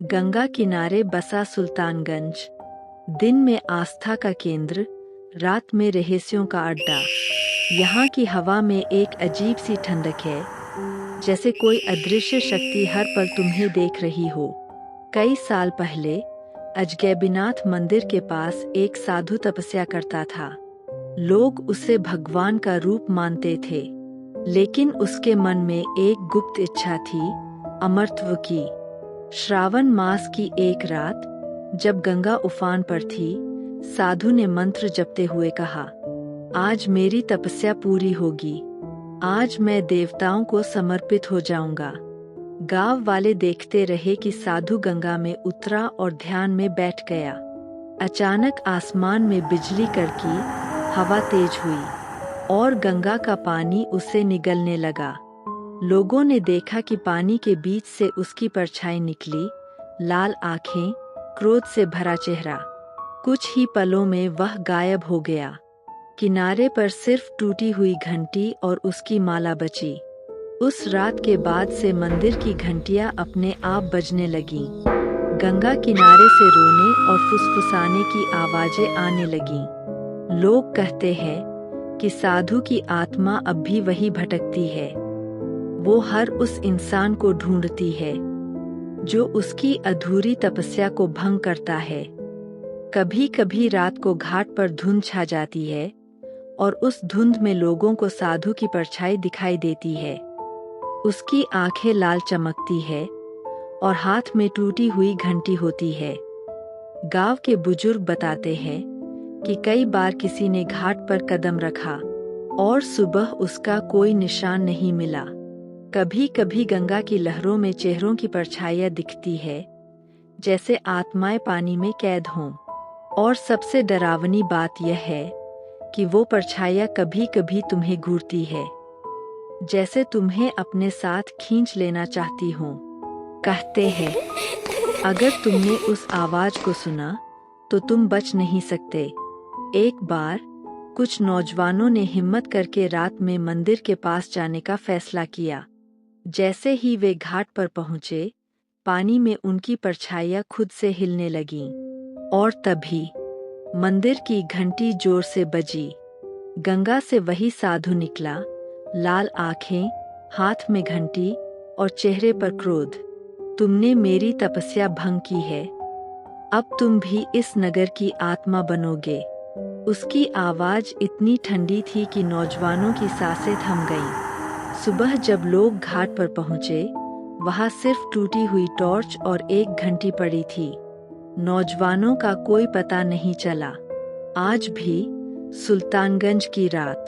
गंगा किनारे बसा सुल्तानगंज, दिन में आस्था का केंद्र, रात में रहस्यों का अड्डा। यहाँ की हवा में एक अजीब सी ठंडक है, जैसे कोई अदृश्य शक्ति हर पल तुम्हें देख रही हो। कई साल पहले अजगैबीनाथ मंदिर के पास एक साधु तपस्या करता था। लोग उसे भगवान का रूप मानते थे, लेकिन उसके मन में एक गुप्त इच्छा थी, अमरत्व की। श्रावण मास की एक रात, जब गंगा उफान पर थी, साधु ने मंत्र जपते हुए कहा, आज मेरी तपस्या पूरी होगी। आज मैं देवताओं को समर्पित हो जाऊंगा। गांव वाले देखते रहे कि साधु गंगा में उतरा और ध्यान में बैठ गया। अचानक आसमान में बिजली कड़की, हवा तेज हुई और गंगा का पानी उसे निगलने लगा। लोगों ने देखा कि पानी के बीच से उसकी परछाई निकली, लाल आंखें, क्रोध से भरा चेहरा। कुछ ही पलों में वह गायब हो गया। किनारे पर सिर्फ टूटी हुई घंटी और उसकी माला बची। उस रात के बाद से मंदिर की घंटियां अपने आप बजने लगीं। गंगा किनारे से रोने और फुसफुसाने की आवाजें आने लगीं। लोग कहते हैं कि साधु की आत्मा अब भी वही भटकती है। वो हर उस इंसान को ढूंढती है जो उसकी अधूरी तपस्या को भंग करता है। कभी कभी रात को घाट पर धुंध छा जाती है और उस धुंध में लोगों को साधु की परछाई दिखाई देती है। उसकी आंखें लाल चमकती है और हाथ में टूटी हुई घंटी होती है। गांव के बुजुर्ग बताते हैं कि कई बार किसी ने घाट पर कदम रखा और सुबह उसका कोई निशान नहीं मिला। कभी कभी गंगा की लहरों में चेहरों की परछाइयां दिखती है, जैसे आत्माएं पानी में कैद हों। और सबसे डरावनी बात यह है कि वो परछाइयां कभी कभी तुम्हें घूरती है, जैसे तुम्हें अपने साथ खींच लेना चाहती हों। कहते हैं, अगर तुमने उस आवाज को सुना तो तुम बच नहीं सकते। एक बार कुछ नौजवानों ने हिम्मत करके रात में मंदिर के पास जाने का फैसला किया। जैसे ही वे घाट पर पहुंचे, पानी में उनकी परछाइयां खुद से हिलने लगीं। और तभी मंदिर की घंटी जोर से बजी। गंगा से वही साधु निकला, लाल आंखें, हाथ में घंटी और चेहरे पर क्रोध। तुमने मेरी तपस्या भंग की है, अब तुम भी इस नगर की आत्मा बनोगे। उसकी आवाज इतनी ठंडी थी कि नौजवानों की सांसें थम गईं। सुबह जब लोग घाट पर पहुंचे, वहां सिर्फ टूटी हुई टॉर्च और एक घंटी पड़ी थी। नौजवानों का कोई पता नहीं चला। आज भी सुल्तानगंज की रात